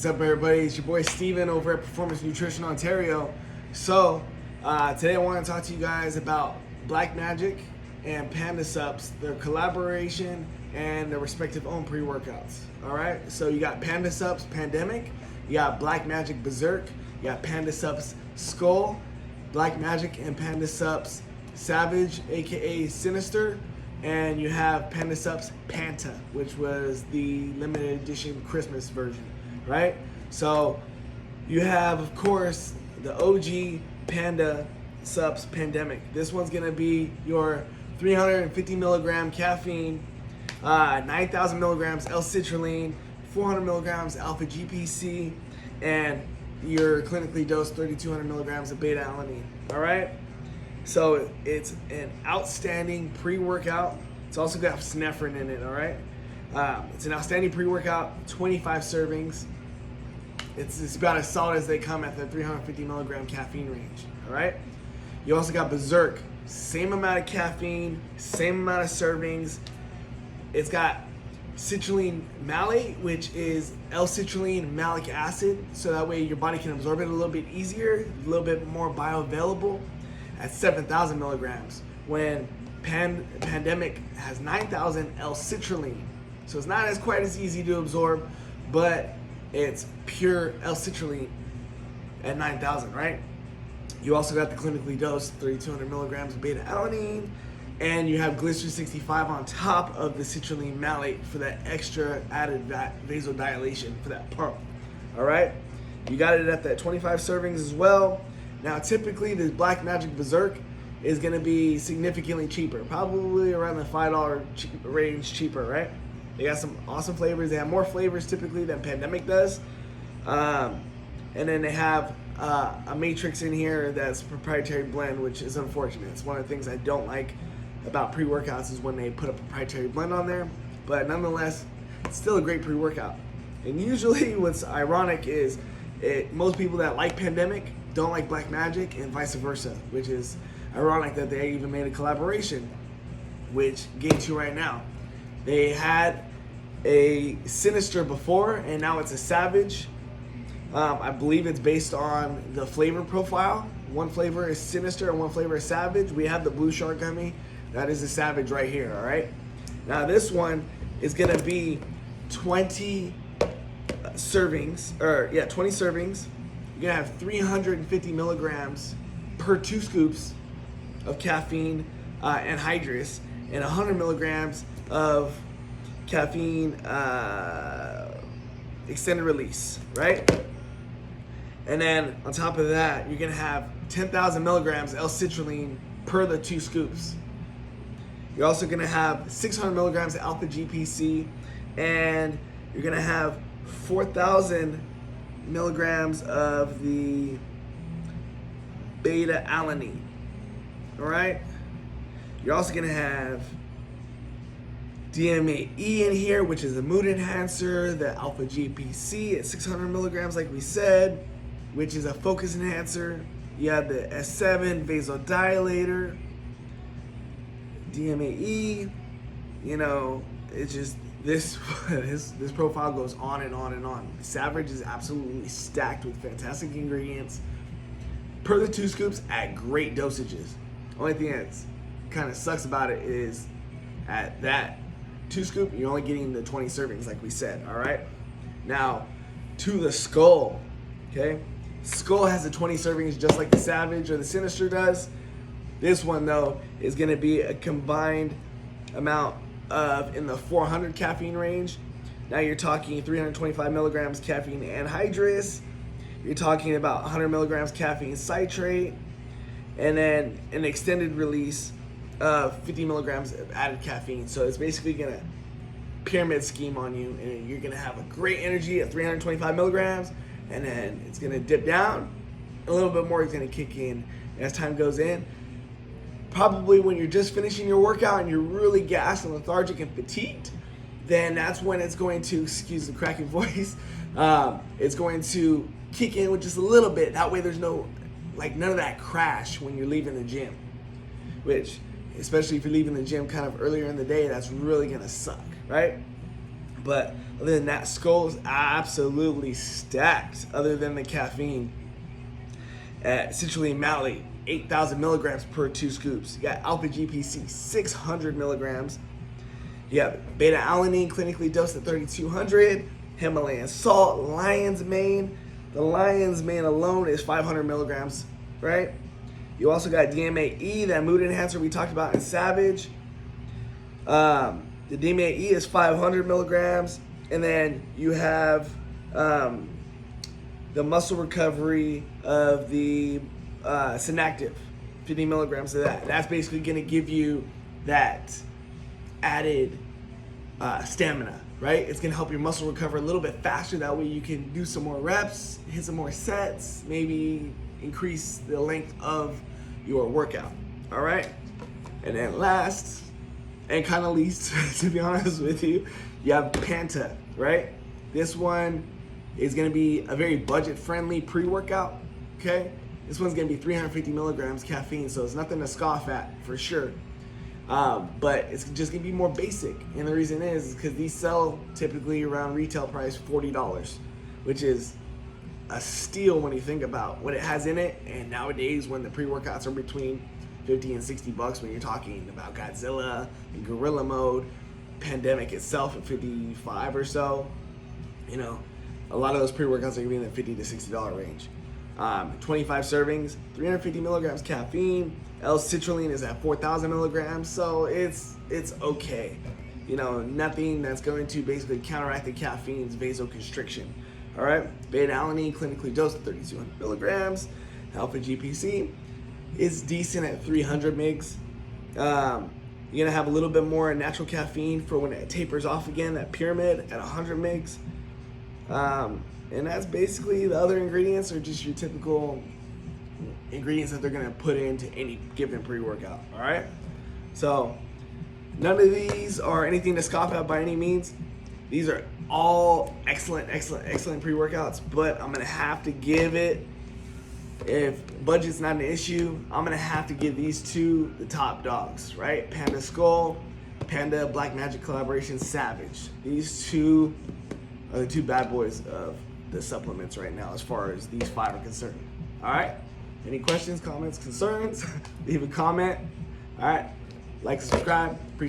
What's up, everybody? It's your boy Steven over at Performance Nutrition Ontario. So today I want to talk to you guys about Black Magic and Panda Subs, their collaboration and their respective own pre-workouts. All right, so you got Panda Subs Pandemic, you got Black Magic Berserk, you got Panda Subs Skull, Black Magic and Panda Subs Savage, aka Sinister, and you have Panda Subs Panta, which was the limited edition Christmas version. Right? So you have, of course, the OG Panda Subs Pandemic. This one's going to be your 350 milligram caffeine, 9,000 milligrams L-citrulline, 400 milligrams alpha GPC, and your clinically dosed 3,200 milligrams of beta alanine. All right? So it's an outstanding pre-workout. It's also got synephrine in it. All right? It's an outstanding pre-workout, 25 servings. It's about as solid as they come at the 350 milligram caffeine range, all right? You also got Berserk, same amount of caffeine, same amount of servings. It's got citrulline malate, which is L-citrulline malic acid, so that way your body can absorb it a little bit easier, a little bit more bioavailable at 7,000 milligrams, when Pandemic has 9,000 L-citrulline. So it's not as quite as easy to absorb, but it's pure L-citrulline at 9,000, right? You also got the clinically dosed 3,200 milligrams of beta alanine, and you have Glycer 65 on top of the citrulline malate for that extra added vasodilation for that pump. All right, you got it at that 25 servings as well. Now, typically, the Black Magic Berserk is going to be significantly cheaper, probably around the $5 range cheaper, right? They got some awesome flavors. They have more flavors typically than Pandemic does. And then they have a matrix in here that's a proprietary blend, which is unfortunate. It's one of the things I don't like about pre-workouts is when they put a proprietary blend on there. But nonetheless, it's still a great pre-workout. And usually what's ironic is most people that like Pandemic don't like Black Magic and vice versa, which is ironic that they even made a collaboration, which get to right now. They had a Sinister before, and now it's a Savage. I believe it's based on the flavor profile. One flavor is Sinister and one flavor is Savage. We have the Blue Shark gummy. That is the Savage right here, all right? Now this one is going to be 20 servings. You're going to have 350 milligrams per 2 scoops of caffeine anhydrous, and 100 milligrams of caffeine extended release, right? And then on top of that, you're gonna have 10,000 milligrams L-citrulline per the 2 scoops. You're also gonna have 600 milligrams of alpha GPC, and you're gonna have 4,000 milligrams of the beta alanine. All right? You're also gonna have DMAE in here, which is a mood enhancer, the alpha GPC at 600 milligrams, like we said, which is a focus enhancer. You have the S7 vasodilator, DMAE. You know, it's just this profile goes on and on and on. Savage is absolutely stacked with fantastic ingredients per the 2 scoops at great dosages. Only thing that's kind of sucks about it is at that 2 scoop, you're only getting the 20 servings, like we said, all right? Now, to the Skull, okay? Skull has the 20 servings just like the Savage or the Sinister does. This one, though, is gonna be a combined amount of in the 400 caffeine range. Now you're talking 325 milligrams caffeine anhydrous. You're talking about 100 milligrams caffeine citrate, and then an extended release of 50 milligrams of added caffeine. So it's basically gonna pyramid scheme on you, and you're gonna have a great energy at 325 milligrams, and then it's gonna dip down. A little bit more is gonna kick in as time goes in. Probably when you're just finishing your workout and you're really gassed and lethargic and fatigued, then that's when it's going to, excuse the cracking voice, it's going to kick in with just a little bit. That way there's none of that crash when you're leaving the gym, which, especially if you're leaving the gym kind of earlier in the day, that's really gonna suck, right? But other than that, Skull is absolutely stacked. Other than the caffeine, at citrulline malate, 8,000 milligrams per 2 scoops. You got alpha GPC, 600 milligrams. You have beta alanine, clinically dosed at 3,200. Himalayan salt, lion's mane. The lion's mane alone is 500 milligrams, right? You also got DMAE, that mood enhancer we talked about in Savage. The DMAE is 500 milligrams. And then you have the muscle recovery of the Synactive, 50 milligrams of that. That's basically going to give you that added stamina, right? It's going to help your muscle recover a little bit faster. That way you can do some more reps, hit some more sets, maybe increase the length of your workout, all right? And then last, and kind of least, to be honest with you, you have Panda, right? This one is going to be a very budget-friendly pre-workout, okay? This one's going to be 350 milligrams caffeine, so it's nothing to scoff at, for sure. But it's just going to be more basic, and the reason is because these sell typically around retail price $40, which is a steal when you think about what it has in it. And nowadays, when the pre-workouts are between 50 and 60 bucks, when you're talking about Godzilla and Gorilla Mode, Pandemic itself at 55 or so, you know, a lot of those pre-workouts are going to be in the $50 to $60 range. 25 servings, 350 milligrams caffeine. L-citrulline is at 4,000 milligrams, so it's okay. You know, nothing that's going to basically counteract the caffeine's vasoconstriction. All right, beta alanine, clinically dosed at 3,200 milligrams. Alpha GPC is decent at 300 mgs. You're gonna have a little bit more natural caffeine for when it tapers off again. That pyramid at 100 mgs. And that's basically, the other ingredients are just your typical ingredients that they're gonna put into any given pre-workout, all right? So none of these are anything to scoff at by any means. These are all excellent pre-workouts, but I'm gonna have to give it, if budget's not an issue, I'm gonna have to give these two the top dogs, right? Panda Skull, Panda Black Magic collaboration Savage. These two are the two bad boys of the supplements right now as far as these 5 are concerned. All right? Any questions, comments, concerns? Leave a comment. All right? Like, subscribe. Appreciate